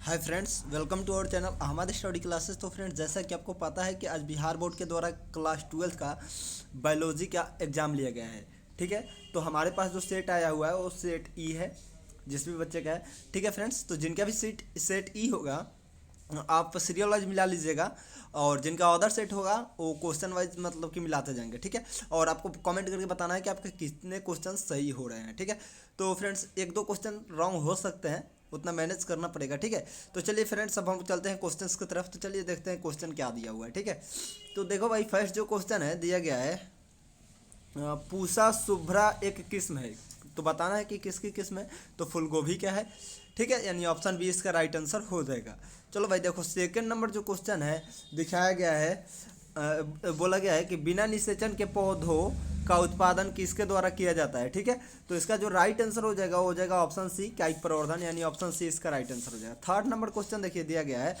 Hi friends, welcome to our channel हमारे study classes. तो friends, जैसा कि आपको पता है कि आज बिहार बोर्ड के द्वारा क्लास 12 का बायोलॉजी का एग्ज़ाम लिया गया है। ठीक है, तो हमारे पास जो सेट आया हुआ है वो सेट ई है, जिस भी बच्चे का है। ठीक है फ्रेंड्स, तो जिनका भी सेट ई होगा आप सीरियल वाइज मिला लीजिएगा, और जिनका अदर सेट होगा वो क्वेश्चन वाइज मतलब कि मिलाते जाएंगे। ठीक है, और आपको कमेंट करके बताना है कि आपके कितने क्वेश्चन सही हो रहे हैं। ठीक है, तो फ्रेंड्स एक दो क्वेश्चन रॉन्ग हो सकते हैं, उतना मैनेज करना पड़ेगा। ठीक है, तो चलिए फ्रेंड्स अब हम चलते हैं क्वेश्चंस की तरफ। तो चलिए देखते हैं क्वेश्चन क्या दिया हुआ है। ठीक है, तो देखो भाई, फर्स्ट जो क्वेश्चन है दिया गया है, पूसा शुभ्रा एक किस्म है, तो बताना है कि किसकी किस्म है। तो फूल गोभी क्या है। ठीक है, यानी ऑप्शन बी इसका राइट आंसर हो जाएगा। चलो भाई देखो, सेकंड नंबर जो क्वेश्चन है दिखाया गया है, बोला गया है कि बिना निषेचन के पौधों का उत्पादन किसके द्वारा किया जाता है। ठीक है, तो इसका जो राइट आंसर हो जाएगा वो हो जाएगा ऑप्शन सी, कायिक प्रवर्धन, यानी ऑप्शन सी इसका राइट आंसर हो जाएगा। थर्ड नंबर क्वेश्चन देखिए दिया गया है,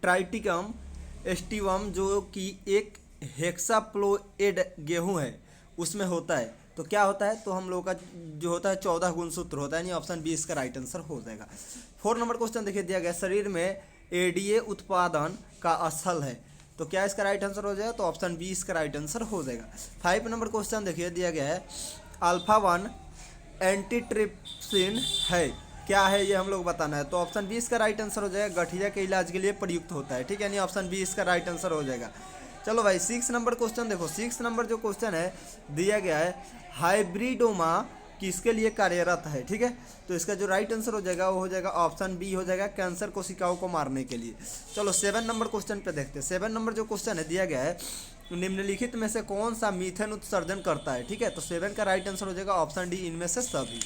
ट्राइटिकम एस्टिवम जो कि एक हेक्साप्लोइड गेहूं है उसमें होता है, तो क्या होता है। तो हम लोग का जो होता है 14 गुणसूत्र होता है, यानी ऑप्शन बी इसका राइट आंसर हो जाएगा। फोर नंबर क्वेश्चन देखिए दिया गया, शरीर में एडीए उत्पादन का स्थल है, तो क्या इसका राइट आंसर हो जाएगा। तो ऑप्शन बी इसका राइट आंसर हो जाएगा। फाइव नंबर क्वेश्चन देखिए दिया गया है, अल्फा वन एंटीट्रिप्सिन है, क्या है ये हम लोग बताना है। तो ऑप्शन बी इसका राइट आंसर हो जाएगा, गठिया के इलाज के लिए प्रयुक्त होता है। ठीक है, यानी ऑप्शन बी इसका राइट आंसर हो जाएगा। चलो भाई सिक्स नंबर क्वेश्चन देखो, सिक्स नंबर जो क्वेश्चन है दिया गया है, हाइब्रिडोमा किसके लिए कार्यरत है। ठीक है, तो इसका जो राइट आंसर हो जाएगा वो हो जाएगा ऑप्शन बी हो जाएगा, कैंसर कोशिकाओं को मारने के लिए। चलो सेवन नंबर क्वेश्चन पे देखते हैं। सेवन नंबर जो क्वेश्चन है दिया गया है, निम्नलिखित में से कौन सा मीथेन उत्सर्जन करता है। ठीक है, तो सेवन का राइट आंसर हो जाएगा ऑप्शन डी, इनमें से सभी।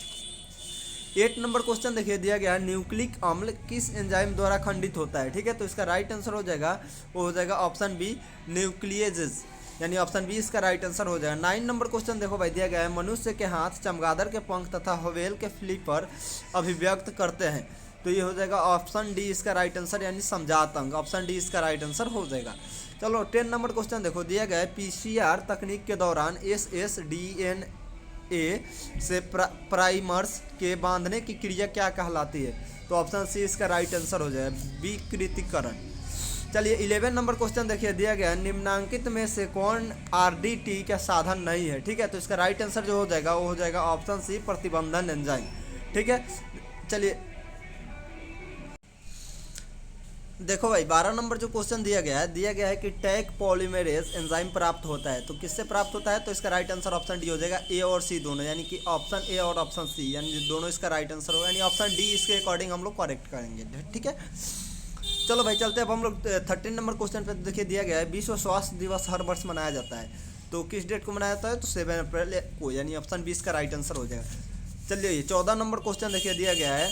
एट नंबर क्वेश्चन देखिए दिया गया है, न्यूक्लिक अम्ल किस एंजाइम द्वारा खंडित होता है। ठीक है, तो इसका राइट आंसर हो जाएगा वो हो जाएगा ऑप्शन बी, न्यूक्लियेजेस, यानी ऑप्शन बी इसका राइट आंसर हो जाएगा। नाइन नंबर क्वेश्चन देखो भाई दिया गया है, मनुष्य के हाथ चमगादड़ के पंख तथा हवेल के फ्लिपर अभिव्यक्त करते हैं, तो ये हो जाएगा ऑप्शन डी इसका राइट आंसर, यानी समझात अंग, ऑप्शन डी इसका राइट आंसर हो जाएगा। चलो टेन नंबर क्वेश्चन देखो दिया गया है, पीसीआर तकनीक के दौरान एसएसडीएन ए से प्राइमर्स के बांधने की क्रिया क्या कहलाती है। तो ऑप्शन सी इसका राइट आंसर हो जाएगा, विकृतीकरण। चलिए 11 नंबर क्वेश्चन देखिए दिया गया, निम्नांकित में से कौन आरडीटी का साधन नहीं है। ठीक है, तो इसका राइट आंसर जो हो जाएगा वो हो जाएगा ऑप्शन सी, प्रतिबंधन एंजाइम। ठीक है, चलिए देखो भाई 12 नंबर जो क्वेश्चन दिया गया है कि टैग पॉलीमेरेज एंजाइम प्राप्त होता है, तो किससे प्राप्त होता है। तो इसका राइट आंसर ऑप्शन डी हो जाएगा, ए और सी दोनों, यानी कि ऑप्शन ए और ऑप्शन सी, यानी दोनों इसका राइट आंसर होगा, यानी ऑप्शन डी इसके अकॉर्डिंग हम लोग करेक्ट करेंगे। ठीक है, चलो भाई चलते हैं अब हम लोग 13 नंबर क्वेश्चन पर देखिए दिया गया है, विश्व स्वास्थ्य दिवस हर वर्ष मनाया जाता है, तो किस डेट को मनाया जाता है। तो 7 अप्रैल को, यानी ऑप्शन बी इसका राइट आंसर हो जाएगा। चलिए 14 नंबर क्वेश्चन देखिए दिया गया है,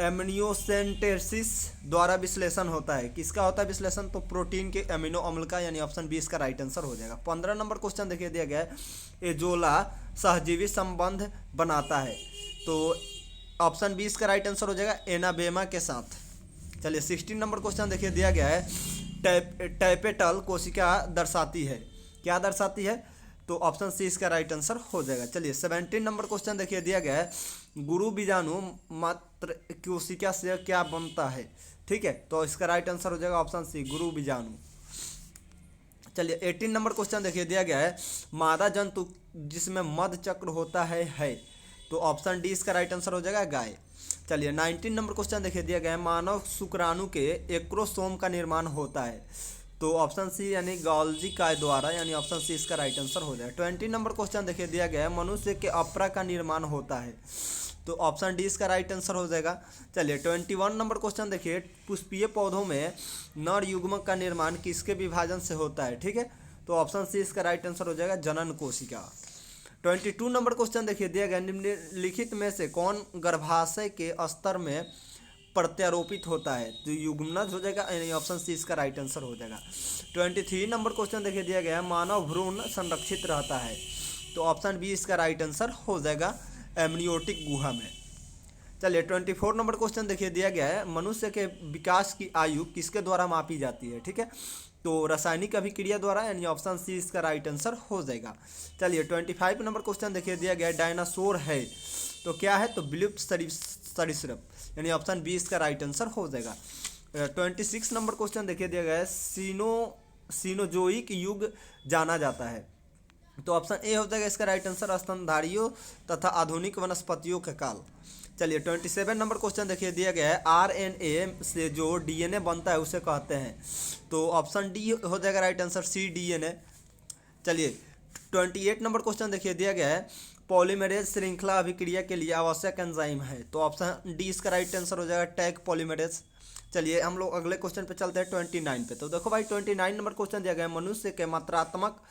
एमनियोसेंटेसिस द्वारा विश्लेषण होता है, किसका होता है विश्लेषण। तो प्रोटीन के अमीनो अम्ल का, यानी ऑप्शन बी इसका राइट आंसर हो जाएगा। 15 नंबर क्वेश्चन देखिए दिया गया है, एजोला सहजीवी संबंध बनाता है, तो ऑप्शन बी इसका राइट आंसर हो जाएगा, एनाबेमा के साथ। चलिए 16 नंबर क्वेश्चन देखिए दिया गया है, टैपेटल कोशिका दर्शाती है, क्या दर्शाती है। तो ऑप्शन सी इसका राइट आंसर हो जाएगा। चलिए 17 नंबर क्वेश्चन देखिए दिया गया है, गुरु बीजाणु मात्र कोशिका से क्या बनता है। ठीक है, तो इसका राइट आंसर हो जाएगा ऑप्शन सी, गुरु बीजाणु। चलिए 18 नंबर क्वेश्चन देखिए दिया गया है, मादा जंतु जिसमें मध चक्र होता है, तो ऑप्शन डी इसका राइट आंसर हो जाएगा, गाय। चलिए 19 नंबर क्वेश्चन देखिए दिया गया है, मानव शुक्राणु के एक्रोसोम का निर्माण होता है, तो ऑप्शन सी यानी गॉल्जी काय द्वारा, यानी ऑप्शन सी इसका राइट आंसर हो जाएगा। 20 नंबर क्वेश्चन देखिए दिया गया है, मनुष्य के अपरा का निर्माण होता है, तो ऑप्शन डी इसका राइट आंसर हो जाएगा। चलिए 21 नंबर क्वेश्चन देखिए, पुष्पीय पौधों में नर युग्मक का निर्माण किसके विभाजन से होता है। ठीक है, तो ऑप्शन सी इसका राइट आंसर हो जाएगा, जनन कोशिका। 22 नंबर क्वेश्चन देखिए दिया गया, निम्नलिखित में से कौन गर्भाशय के स्तर में प्रत्यारोपित होता है। तो युग्मनज हो जाएगा, यानी ऑप्शन सी इसका राइट आंसर हो जाएगा। 23 नंबर क्वेश्चन देखिए दिया गया है, मानव भ्रूण संरक्षित रहता है, तो ऑप्शन बी इसका राइट आंसर हो जाएगा, एमनियोटिक गुहा में। चलिए 24 नंबर क्वेश्चन देखिए दिया गया है, मनुष्य के विकास की आयु किसके द्वारा मापी जाती है। ठीक है, तो रासायनिक अभिक्रिया द्वारा, यानी ऑप्शन सी इसका राइट आंसर हो जाएगा। चलिए 25 नंबर क्वेश्चन देखिए दिया गया है, डायनासोर है तो क्या है, तो विलुप्त सरीसृप, यानी ऑप्शन बी इसका राइट आंसर हो जाएगा। 26 नंबर क्वेश्चन देखिए दिया गया है, सीनोजोइक युग जाना जाता है, तो ऑप्शन ए हो जाएगा इसका राइट आंसर स्तनधारियों तथा आधुनिक वनस्पतियों का काल। चलिए 27 नंबर क्वेश्चन देखिए दिया गया है, आरएनए से जो डीएनए बनता है उसे कहते हैं, तो ऑप्शन डी हो जाएगा राइट आंसर सी डीएनए। चलिए 28 नंबर क्वेश्चन देखिए दिया गया है, पॉलीमरेज श्रृंखला अभिक्रिया के लिए आवश्यक एंजाइम है, तो ऑप्शन डी इसका राइट आंसर हो जाएगा टैग पॉलीमरेज। चलिए हम लोग अगले क्वेश्चन पे चलते हैं 29 पे। तो देखो भाई 29 नंबर क्वेश्चन दिया गया है, मनुष्य के मात्रात्मक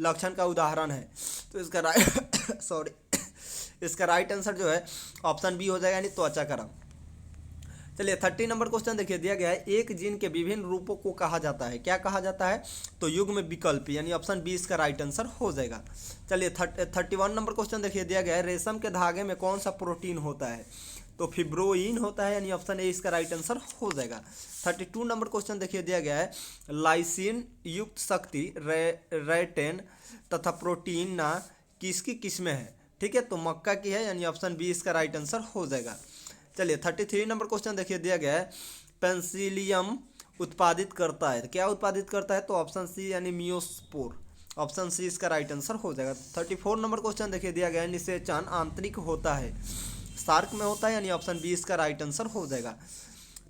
लक्षण का उदाहरण है, तो इसका राइट सॉरी इसका राइट आंसर जो है ऑप्शन बी हो जाएगा, यानी त्वचा का रंग। चलिए 30 नंबर क्वेश्चन देखिए दिया गया है, एक जीन के विभिन्न रूपों को कहा जाता है, क्या कहा जाता है, तो युग्म विकल्प, यानी ऑप्शन बी इसका राइट आंसर हो जाएगा। चलिए 31 नंबर क्वेश्चन देखिए दिया गया है, रेशम के धागे में कौन सा प्रोटीन होता है, तो फिब्रोइन होता है, यानी ऑप्शन ए इसका राइट आंसर हो जाएगा। 32 नंबर क्वेश्चन देखिए दिया गया है, लाइसिन युक्त शक्ति रेटेन तथा प्रोटीन ना किसकी किस्में है, ठीक है, तो मक्का की है, यानी ऑप्शन बी इसका राइट आंसर हो जाएगा। चलिए 33 नंबर क्वेश्चन देखिए दिया गया है, पेंसिलियम उत्पादित करता है, क्या उत्पादित करता है, तो ऑप्शन सी यानी मियोस्पोर, ऑप्शन सी इसका राइट आंसर हो जाएगा। 34 नंबर क्वेश्चन देखिए दिया गया है, निषेचन आंतरिक होता है, शार्क में होता है, यानी ऑप्शन बी इसका राइट आंसर हो जाएगा।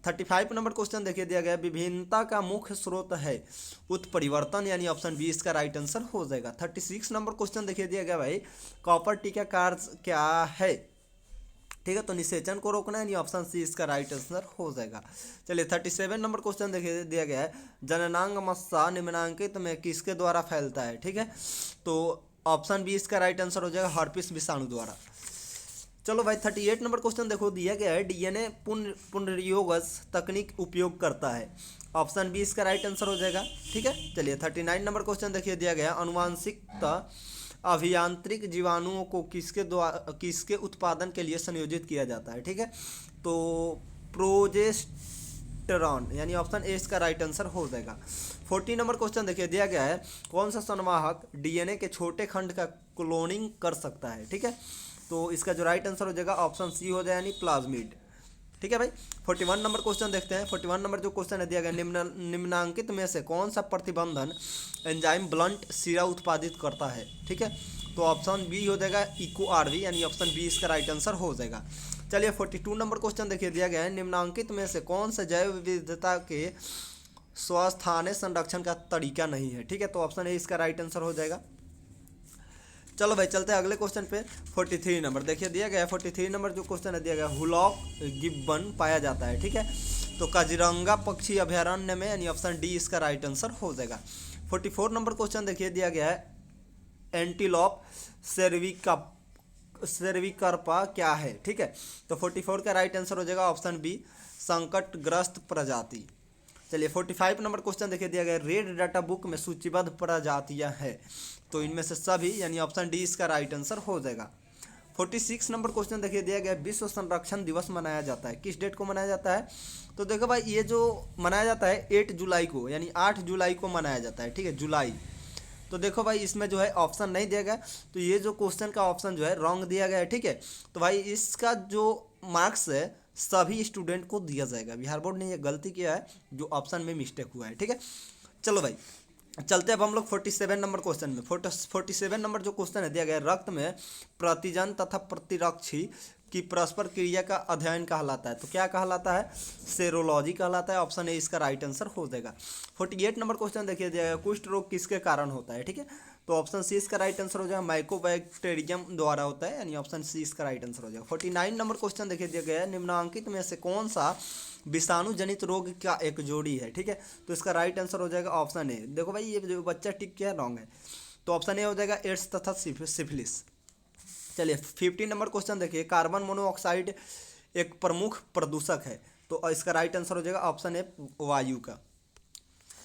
35 नंबर क्वेश्चन देखिए दिया गया है, विभिन्नता का मुख्य स्रोत है उत्परिवर्तन, यानी ऑप्शन बी इसका राइट आंसर हो जाएगा। 36 नंबर क्वेश्चन देखिए दिया गया भाई, कॉपर टी का कार्य क्या है, ठीक है, तो निषेचन को रोकना है, यानी ऑप्शन सी इसका राइट आंसर हो जाएगा। चलिए 37 नंबर क्वेश्चन देखिए दिया गया है, जननांग मस्सा निम्नांकित में किसके द्वारा फैलता है, ठीक है, तो ऑप्शन बी इसका राइट आंसर हो जाएगा हर्पिस विषाणु द्वारा। चलो भाई 38 नंबर क्वेश्चन देखो दिया गया है, डीएनए पुनर्योगस तकनीक उपयोग करता है, ऑप्शन बी इसका राइट आंसर हो जाएगा, ठीक है। चलिए 39 नंबर क्वेश्चन देखिए दिया गया है, अनुवांशिकता अभियांत्रिक जीवाणुओं को किसके उत्पादन के लिए संयोजित किया जाता है, ठीक है, तो प्रोजेस्टेरॉन, यानी ऑप्शन ए इसका राइट आंसर हो जाएगा। 40 नंबर क्वेश्चन देखिए दिया गया है, कौन सा संवाहक डीएनए के छोटे खंड का क्लोनिंग कर सकता है, ठीक है, तो इसका जो राइट आंसर हो जाएगा ऑप्शन सी हो जाएगा, यानी प्लाज्मिड, ठीक है भाई। 41 नंबर क्वेश्चन देखते हैं। 41 नंबर जो क्वेश्चन है दिया गया, निम्नांकित में से कौन सा प्रतिबंधन एंजाइम ब्लंट सीरा उत्पादित करता है, ठीक है, तो ऑप्शन बी हो जाएगा इको आरवी, यानी ऑप्शन बी इसका राइट आंसर हो जाएगा। चलिए 42 नंबर क्वेश्चन देखिए दिया गया है, निम्नांकित में से कौन सा जैव विविधता के स्वस्थानीय संरक्षण का तरीका नहीं है, ठीक है, तो ऑप्शन ए इसका राइट आंसर हो जाएगा। चलो भाई चलते हैं अगले क्वेश्चन पे। 43 नंबर देखिए दिया गया है, 43 नंबर जो क्वेश्चन है दिया गया, हुलॉक गिब्बन पाया जाता है, ठीक है, तो काजीरंगा पक्षी अभयारण्य में, यानी ऑप्शन डी इसका राइट आंसर हो जाएगा। 44 नंबर क्वेश्चन देखिए दिया गया है, एंटीलॉप सेर्विकर्पा क्या है, ठीक है, तो 44 का राइट आंसर हो जाएगा ऑप्शन बी संकटग्रस्त प्रजाति। चलिए 45 नंबर क्वेश्चन देखिए दिया गया, रेड डाटा बुक में सूचीबद्ध प्रजातियां हैं, तो इनमें से सभी, यानी ऑप्शन डी इसका राइट आंसर हो जाएगा। 46 नंबर क्वेश्चन देखिए दिया गया, विश्व संरक्षण दिवस मनाया जाता है, किस डेट को मनाया जाता है, तो देखो भाई ये जो मनाया जाता है 8 जुलाई को, यानी 8 जुलाई को मनाया जाता है, ठीक है, जुलाई। तो देखो भाई इसमें जो है ऑप्शन नहीं दिया गया, तो ये जो क्वेश्चन का ऑप्शन जो है रॉन्ग दिया गया है, ठीक है, तो भाई इसका जो मार्क्स है सभी स्टूडेंट को दिया जाएगा, बिहार बोर्ड ने ये गलती किया है, जो ऑप्शन में मिस्टेक हुआ है, ठीक है। चलो भाई चलते अब हम लोग 47 नंबर क्वेश्चन में। 47 नंबर जो क्वेश्चन है दिया गया, रक्त में प्रतिजन तथा प्रतिरक्षी की परस्पर क्रिया का अध्ययन कहलाता है, तो क्या कहलाता है, सेरोलॉजी कहलाता है, ऑप्शन ए इसका राइट आंसर हो जाएगा। 48 नंबर क्वेश्चन देखिए दिया गया, कुष्ठ रोग किसके कारण होता है, ठीक है, तो ऑप्शन सी इसका राइट आंसर हो जाएगा, माइकोबैक्टीरियम द्वारा होता है, यानी ऑप्शन सी इसका राइट आंसर हो जाएगा। 49 नंबर क्वेश्चन देखिए दिया गया है, निम्नांकित में से कौन सा विषाणु जनित रोग का एक जोड़ी है, ठीक है, तो इसका राइट आंसर हो जाएगा ऑप्शन ए। देखो भाई ये जो बच्चा टिक किया रॉन्ग है, तो ऑप्शन ए हो जाएगा एड्स तथा सिफिलिस। चलिए 50 नंबर क्वेश्चन देखिए, कार्बन मोनोऑक्साइड एक प्रमुख प्रदूषक है, तो इसका राइट आंसर हो जाएगा ऑप्शन ए वायु का।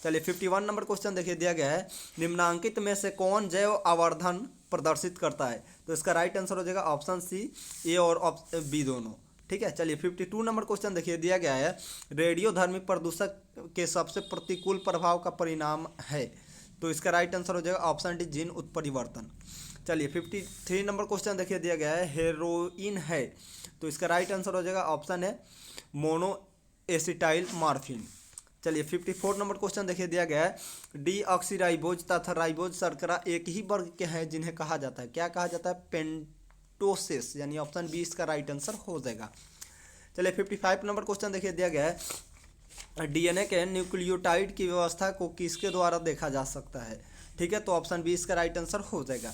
चलिए 51 नंबर क्वेश्चन देखिए दिया गया है, निम्नांकित में से कौन जैव आवर्धन प्रदर्शित करता है, तो इसका राइट आंसर हो जाएगा ऑप्शन सी ए और ऑप्शन बी दोनों, ठीक है। चलिए 52 नंबर क्वेश्चन देखिए दिया गया है, रेडियोधर्मी प्रदूषक के सबसे प्रतिकूल प्रभाव का परिणाम है, तो इसका राइट आंसर हो जाएगा ऑप्शन डी जीन उत्परिवर्तन। चलिए 53 नंबर क्वेश्चन देखिए दिया गया है हेरोइन है, तो इसका राइट आंसर हो जाएगा ऑप्शन है मोनो एसिटाइल मॉर्फिन। चलिए 54 नंबर क्वेश्चन देखिए दिया गया है डीऑक्सीराइबोज तथा राइबोज शर्करा एक ही वर्ग के हैं जिन्हें कहा जाता है, क्या कहा जाता है, पेंटोसिस, यानी ऑप्शन बी इसका राइट आंसर हो जाएगा। चलिए 55 नंबर क्वेश्चन देखिए दिया गया है डीएनए के न्यूक्लियोटाइड की व्यवस्था को किसके द्वारा देखा जा सकता है, ठीक है, तो ऑप्शन बी इसका राइट आंसर हो जाएगा।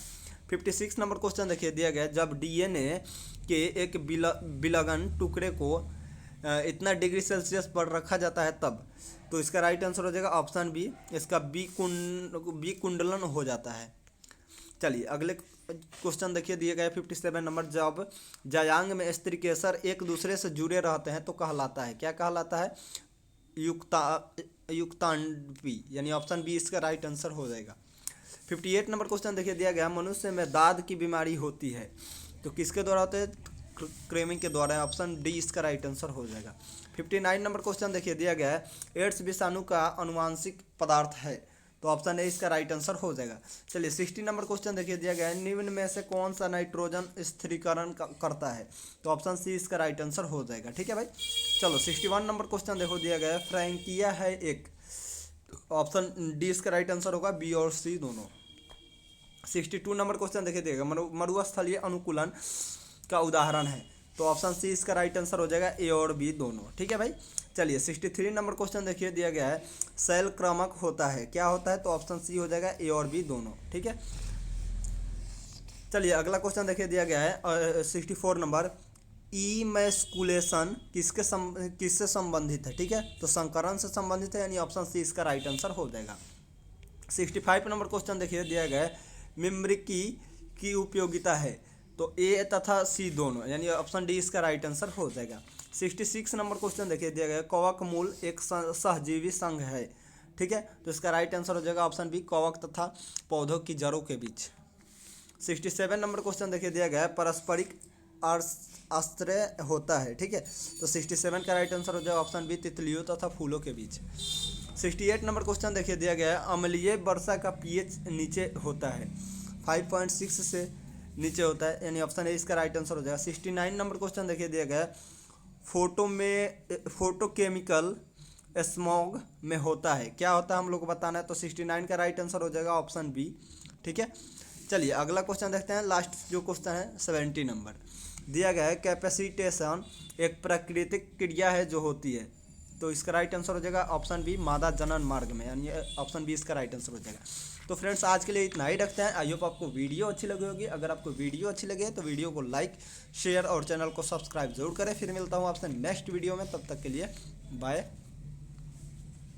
56 नंबर क्वेश्चन देखिए दिया गया है जब डीएनए के एक विलगन टुकड़े को इतना डिग्री सेल्सियस पर रखा जाता है तब, तो इसका राइट आंसर हो जाएगा ऑप्शन बी, इसका बी कुंडलन हो जाता है। चलिए अगले क्वेश्चन देखिए दिए गए 57 नंबर जब जायांग में स्त्री केसर एक दूसरे से जुड़े रहते हैं तो कहलाता है, क्या कहलाता है, युक्तांडपी, यानी ऑप्शन बी इसका राइट आंसर हो जाएगा। 58 नंबर क्वेश्चन देखिए दिया गया मनुष्य में दाद की बीमारी होती है तो किसके द्वारा होते हैं, क्रेमिंग के द्वारा, ऑप्शन डी इसका राइट आंसर हो जाएगा। 59 नंबर क्वेश्चन देखिए दिया गया है एड्स विषाणु का अनुवांशिक पदार्थ है, तो ऑप्शन ए इसका राइट आंसर हो जाएगा। चलिए 60 नंबर क्वेश्चन देखिए दिया गया है निम्न में से कौन सा नाइट्रोजन स्थिरीकरण करता है, तो ऑप्शन सी इसका राइट आंसर हो जाएगा, ठीक है भाई। चलो 61 नंबर क्वेश्चन देखो दिया गया है फ्रैंकिया है एक, ऑप्शन डी इसका राइट आंसर होगा, बी और सी दोनों। 62 नंबर क्वेश्चन देखिए दिएगा मरुस्थलीय अनुकूलन का उदाहरण है, तो ऑप्शन सी इसका राइट आंसर हो जाएगा, ए और बी दोनों, ठीक है भाई। चलिए 63 नंबर क्वेश्चन देखिए दिया गया है सेल क्रमक होता है, क्या होता है, तो ऑप्शन सी हो जाएगा, ए और बी दोनों, ठीक है। चलिए अगला क्वेश्चन देखिए दिया गया है 64 नंबर इमैस्कुलेशन किससे संबंधित है, ठीक है, तो संकरण से संबंधित है, यानी ऑप्शन सी इसका राइट आंसर हो जाएगा। 65 नंबर क्वेश्चन देखिए दिया गया है मिम्रिकी की उपयोगिता है, तो ए तथा सी दोनों, यानी ऑप्शन डी इसका राइट आंसर हो जाएगा। 66 नंबर क्वेश्चन देखिए दिया गया कवक मूल एक सहजीवी संघ है, ठीक है, तो इसका राइट आंसर हो जाएगा ऑप्शन बी कवक तथा पौधों की जड़ों के बीच। 67 नंबर क्वेश्चन देखिए दिया गया है पारस्परिक आश्रय होता है, ठीक है, तो 67 का राइट आंसर हो जाएगा ऑप्शन बी तितलियों तथा फूलों के बीच। 68 नंबर क्वेश्चन देखिए दिया गया है अम्लीय वर्षा का पीएच नीचे होता है, 5.6 से नीचे होता है, यानी ऑप्शन ए इसका राइट आंसर हो जाएगा। 69 नंबर क्वेश्चन देखिए दिया गया फोटोकेमिकल स्मॉग में होता है, क्या होता है हम लोग को बताना है, तो 69 का राइट आंसर हो जाएगा ऑप्शन बी, ठीक है। चलिए अगला क्वेश्चन देखते हैं, लास्ट जो क्वेश्चन है 70 नंबर दिया गया है कैपेसिटेशन एक प्राकृतिक क्रिया है जो होती है, तो इसका राइट आंसर हो जाएगा ऑप्शन बी मादा जनन मार्ग में, यानी ऑप्शन बी इसका राइट आंसर हो जाएगा। तो फ्रेंड्स आज के लिए इतना ही रखते हैं, आई होप आपको वीडियो अच्छी लगी होगी, अगर आपको वीडियो अच्छी लगे तो वीडियो को लाइक शेयर और चैनल को सब्सक्राइब जरूर करें। फिर मिलता हूँ आपसे नेक्स्ट वीडियो में, तब तक के लिए बाय।